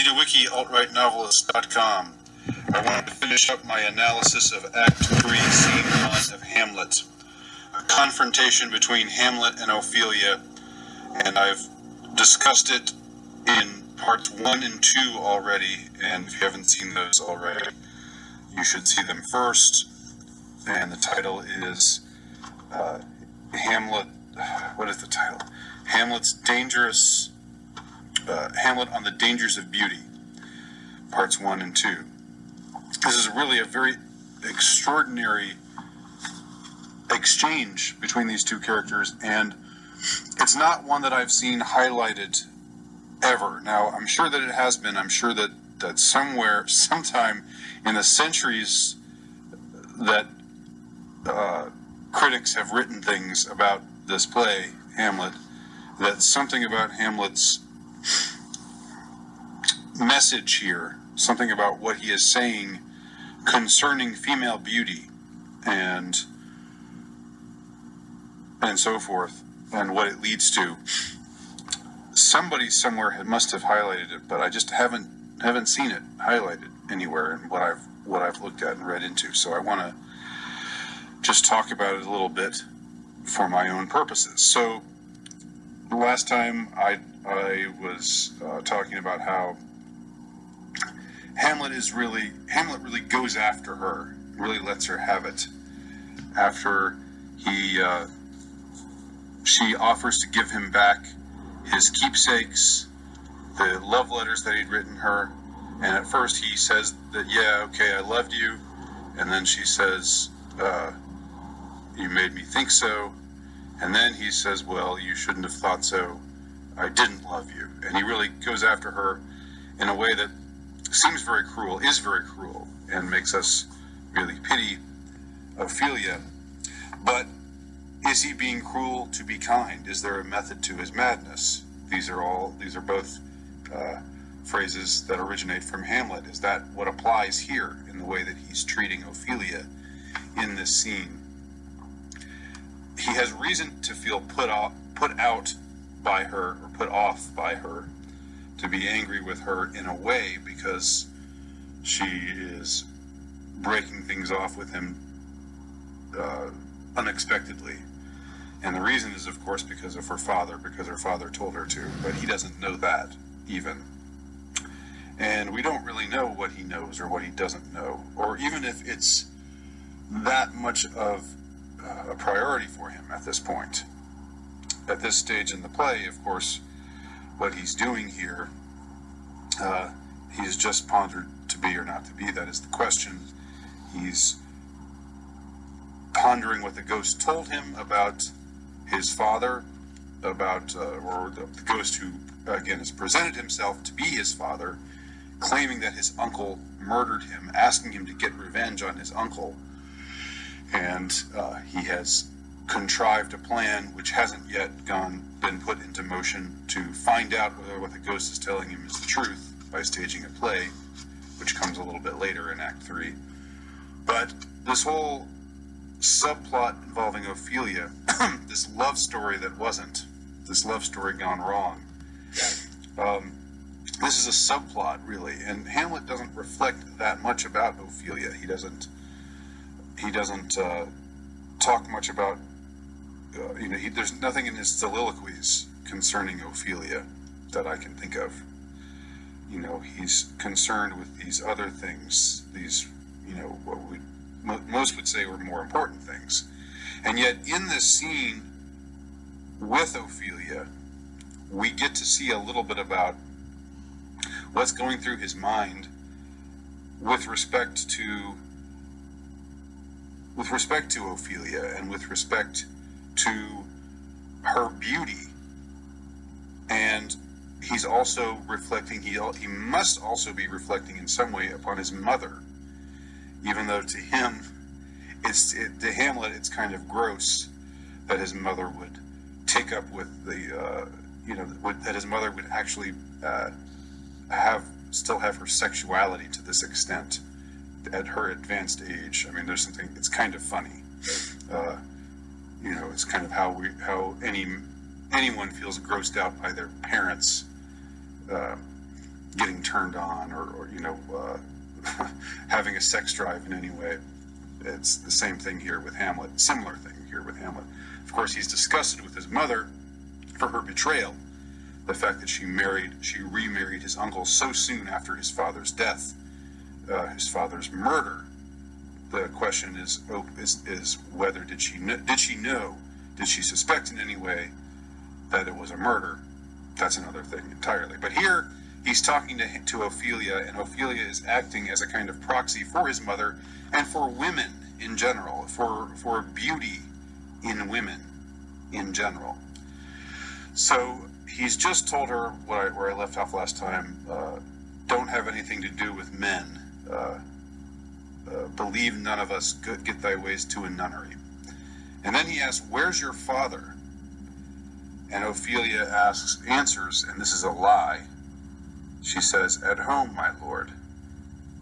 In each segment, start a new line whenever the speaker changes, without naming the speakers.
DeWiki, altrightnovelist.com. I wanted to finish up my analysis of Act 3, Scene 1 of Hamlet. A confrontation between Hamlet and Ophelia, and I've discussed it in parts 1 and 2 already, and if you haven't seen those already, you should see them first. And the title is Hamlet, what is the title? Hamlet on the Dangers of Beauty, parts 1 and 2. This is really a very extraordinary exchange between these two characters, and it's not one that I've seen highlighted ever. Now, I'm sure that it has been. I'm sure that somewhere, sometime in the centuries that critics have written things about this play, Hamlet, that something about Hamlet's message here, something about what he is saying concerning female beauty and so forth, and what it leads to. Somebody somewhere must have highlighted it, but I just haven't seen it highlighted anywhere in what I've looked at and read into. So I want to just talk about it a little bit for my own purposes. So the last time I was talking about how Hamlet really goes after her, really lets her have it after she offers to give him back his keepsakes, the love letters that he'd written her. And at first he says that, yeah, okay, I loved you. And then she says, you made me think so. And then he says, well, you shouldn't have thought so. I didn't love you. And he really goes after her in a way that seems very cruel, is very cruel, and makes us really pity Ophelia. But is he being cruel to be kind? Is there a method to his madness? These are both phrases that originate from Hamlet. Is that what applies here in the way that he's treating Ophelia in this scene? He has reason to feel put out by her, or put off by her, to be angry with her in a way because she is breaking things off with him unexpectedly. And the reason is, of course, because of her father, because her father told her to, but he doesn't know that, even. And we don't really know what he knows or what he doesn't know, or even if it's that much of a priority for him at this point. At this stage in the play, of course, what he's doing here, he's just pondered to be or not to be. That is the question. He's pondering what the ghost told him about his father, or the ghost who, again, has presented himself to be his father, claiming that his uncle murdered him, asking him to get revenge on his uncle. And he has contrived a plan which hasn't yet been put into motion to find out whether what the ghost is telling him is the truth by staging a play, which comes a little bit later in Act 3. But this whole subplot involving Ophelia, this love story that wasn't, this love story gone wrong, this is a subplot, really, and Hamlet doesn't reflect that much about Ophelia. He doesn't talk much about, there's nothing in his soliloquies concerning Ophelia that I can think of. He's concerned with these other things, these, what most would say were more important things. And yet, in this scene with Ophelia, we get to see a little bit about what's going through his mind with respect to Ophelia and with respect to her beauty. And he's also reflecting, he must also be reflecting in some way upon his mother, even though to him, to Hamlet, it's kind of gross that his mother would take up with that his mother would actually still have her sexuality to this extent at her advanced age. I mean, there's something, it's kind of funny. It's kind of how anyone feels grossed out by their parents getting turned on or having a sex drive in any way. It's the same thing here with Hamlet, similar thing here with Hamlet. Of course, he's disgusted with his mother for her betrayal, the fact that she remarried his uncle so soon after his father's death, his father's murder. The question is whether did she suspect in any way that it was a murder? That's another thing entirely. But here he's talking to Ophelia, and Ophelia is acting as a kind of proxy for his mother and for women in general, for beauty in women in general. So he's just told her where I left off last time. Don't have anything to do with men. Believe none of us, get thy ways to a nunnery. And then he asks, where's your father? And Ophelia answers, and this is a lie. She says, at home, my lord.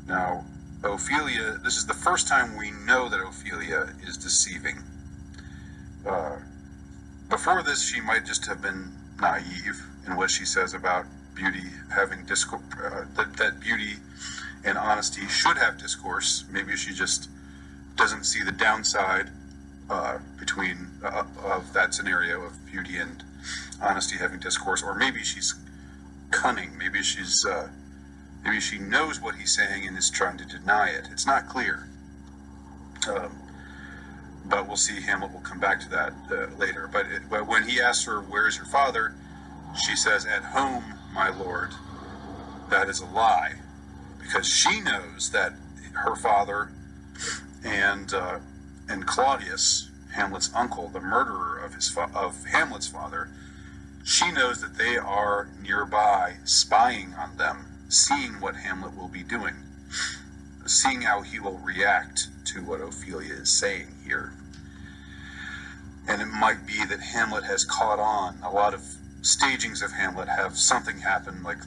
Now, Ophelia, this is the first time we know that Ophelia is deceiving. Before this, she might just have been naive in what she says about beauty having discourse, that beauty and honesty should have discourse. Maybe she just doesn't see the downside of that scenario of beauty and honesty having discourse, or maybe she's cunning. Maybe she knows what he's saying and is trying to deny it. It's not clear. But we'll see. Hamlet will come back to that later. But when he asks her, where's your father? She says, at home, my lord. That is a lie, because she knows that her father and Claudius, Hamlet's uncle, the murderer of Hamlet's father, she knows that they are nearby, spying on them, seeing what Hamlet will be doing, seeing how he will react to what Ophelia is saying here. And it might be that Hamlet has caught on. A lot of stagings of Hamlet have something happen, like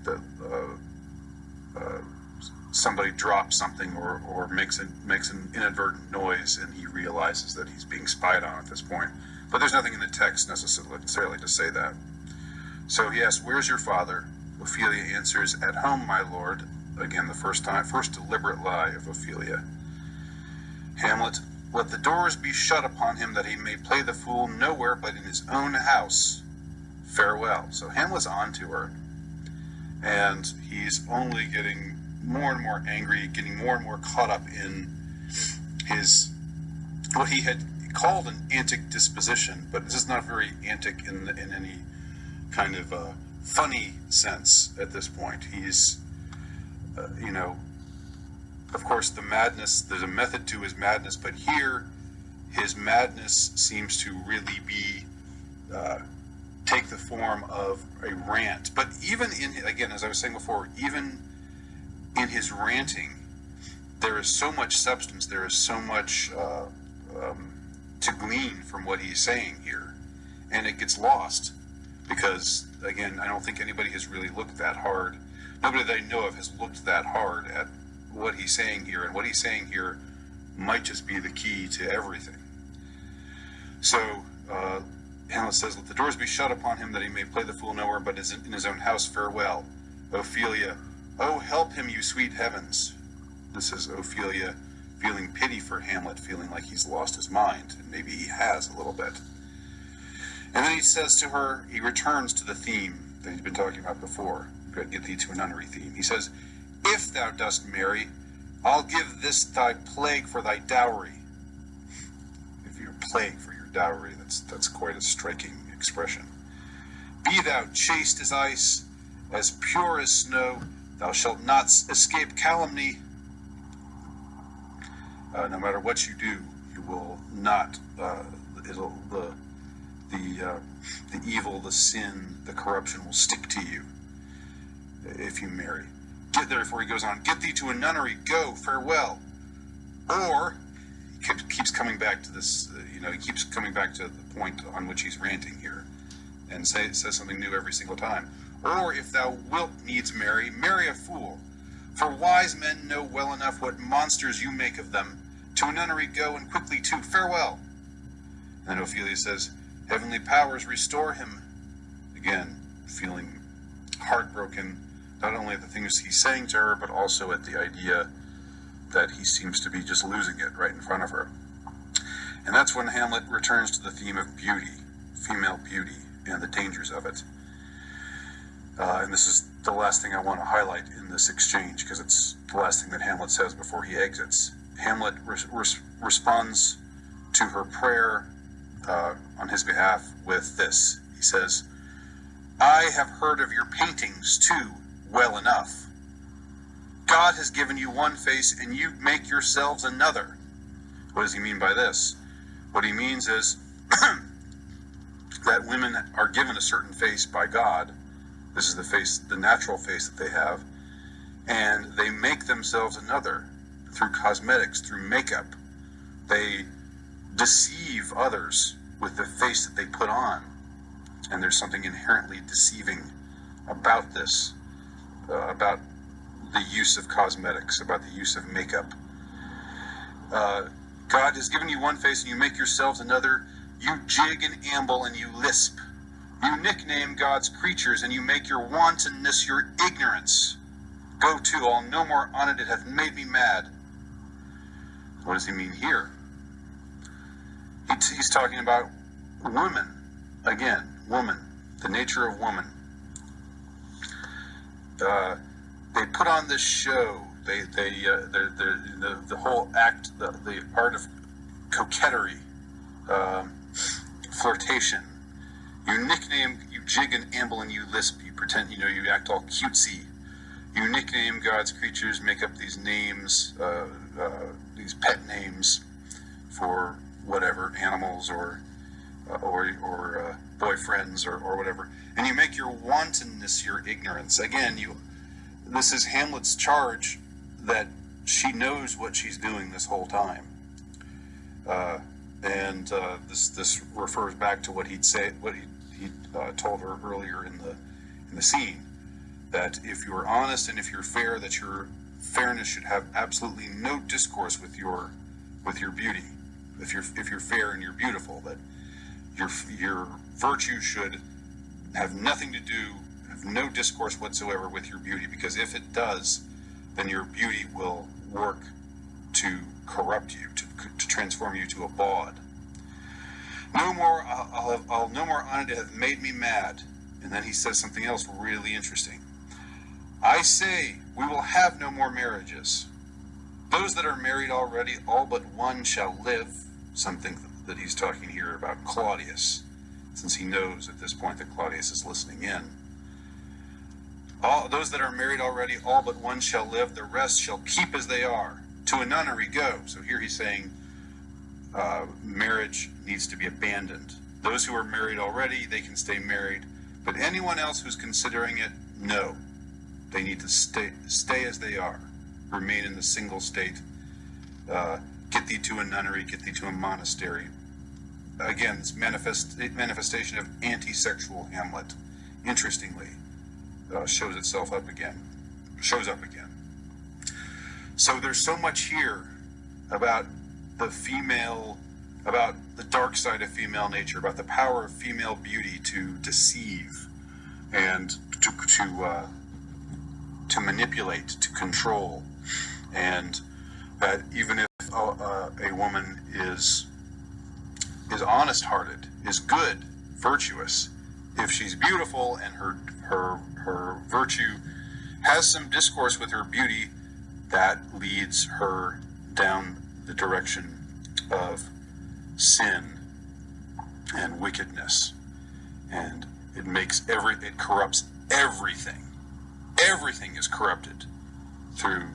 somebody drops something or makes an inadvertent noise, and he realizes that he's being spied on at this point. But there's nothing in the text necessarily to say that. So he asks, where's your father? Ophelia answers, at home, my lord. Again, the first deliberate lie of Ophelia. Hamlet, let the doors be shut upon him, that he may play the fool nowhere but in his own house. Farewell. So Hamlet's on to her, and he's only getting more and more angry, getting more and more caught up in what he had called an antic disposition, but this is not very antic in any kind of funny sense at this point. He's, of course, the madness, there's a method to his madness, but here his madness seems to really be, take the form of a rant. But even again, as I was saying before, even in his ranting, there is so much substance, there is so much to glean from what he's saying here, and it gets lost because, again, I don't think anybody has really looked that hard. Nobody that I know of has looked that hard at what he's saying here, and what he's saying here might just be the key to everything. So Hamlet says, let the doors be shut upon him, that he may play the fool nowhere but in his own house. Farewell. Ophelia, oh, help him, you sweet heavens. This is Ophelia feeling pity for Hamlet, feeling like he's lost his mind, and maybe he has a little bit. And then he says to her, he returns to the theme that he's been talking about before, get thee to a nunnery theme. He says, if thou dost marry, I'll give this thy plague for thy dowry. If your plague for your dowry, that's quite a striking expression. Be thou chaste as ice, as pure as snow, thou shalt not escape calumny. No matter what you do, you will not, the evil, the sin, the corruption will stick to you if you marry. Therefore, he goes on, get thee to a nunnery, go, farewell. Or, he keeps coming back to this, he keeps coming back to the point on which he's ranting here, and says something new every single time. Or, if thou wilt needs marry, marry a fool. For wise men know well enough what monsters you make of them. To a nunnery go, and quickly too, farewell. And Ophelia says, heavenly powers restore him. Again, feeling heartbroken, not only at the things he's saying to her, but also at the idea that he seems to be just losing it right in front of her. And that's when Hamlet returns to the theme of beauty, female beauty, and the dangers of it. And this is the last thing I want to highlight in this exchange, because it's the last thing that Hamlet says before he exits. Hamlet responds to her prayer on his behalf with this. He says, "I have heard of your paintings too well enough. God has given you one face and you make yourselves another." What does he mean by this? What he means is that women are given a certain face by God. This is the face, the natural face that they have, and they make themselves another through cosmetics, through makeup. They deceive others with the face that they put on, and there's something inherently deceiving about this, about the use of cosmetics, about the use of makeup. God has given you one face and you make yourselves another. You jig and amble and you lisp. You nickname God's creatures and you make your wantonness your ignorance. Go to, I'll no more on it, it hath made me mad. What does he mean here? He's talking about women. Again, woman, the nature of woman. They put on this show. The whole act, the art of coquetry, flirtation. You nickname, you jig and amble and you lisp. You pretend, you act all cutesy. You nickname God's creatures, make up these names, these pet names for whatever, animals or boyfriends or whatever, and you make your wantonness your ignorance. Again, this is Hamlet's charge that she knows what she's doing this whole time, and this refers back to what he told her earlier in the scene, that if you're honest and if you're fair, that your fairness should have absolutely no discourse with your beauty. If you're fair and you're beautiful, that your virtue should have nothing to do, have no discourse whatsoever with your beauty, because if it does, then your beauty will work to corrupt you, to transform you to a bawd. No more, I'll no more on it, it hath made me mad. And then he says something else really interesting. I say, we will have no more marriages. Those that are married already, all but one shall live. Something that he's talking here about Claudius, since he knows at this point that Claudius is listening in. All those that are married already, all but one shall live, the rest shall keep as they are. To a nunnery go. So here he's saying marriage needs to be abandoned. Those who are married already, they can stay married, but anyone else who's considering it, no. They need to stay as they are, remain in the single state. Get thee to a nunnery, get thee to a monastery. Again, this manifestation of anti-sexual Hamlet, interestingly, shows up again. So there's so much here about about the dark side of female nature, about the power of female beauty to deceive and to manipulate, to control, and that even if a woman is honest-hearted, is good, virtuous, if she's beautiful and her virtue has some discourse with her beauty, that leads her down the direction of sin and wickedness, and it corrupts everything. Everything is corrupted through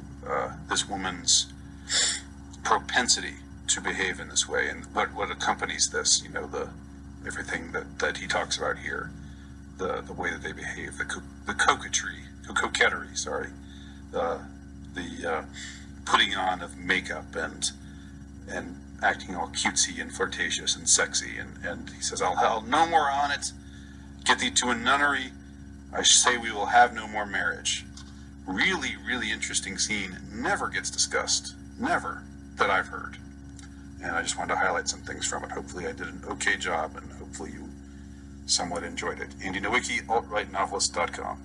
this woman's propensity to behave in this way, and what accompanies this, everything that he talks about here, the way that they behave, the coquetry, the putting on of makeup and acting all cutesy and flirtatious and sexy, and he says, I'll no more on it, get thee to a nunnery, I say we will have no more marriage. Really, really interesting scene, never gets discussed, never, that I've heard. And I just wanted to highlight some things from it. Hopefully I did an okay job, and hopefully you somewhat enjoyed it. Andy Nowicki, altrightnovelist.com.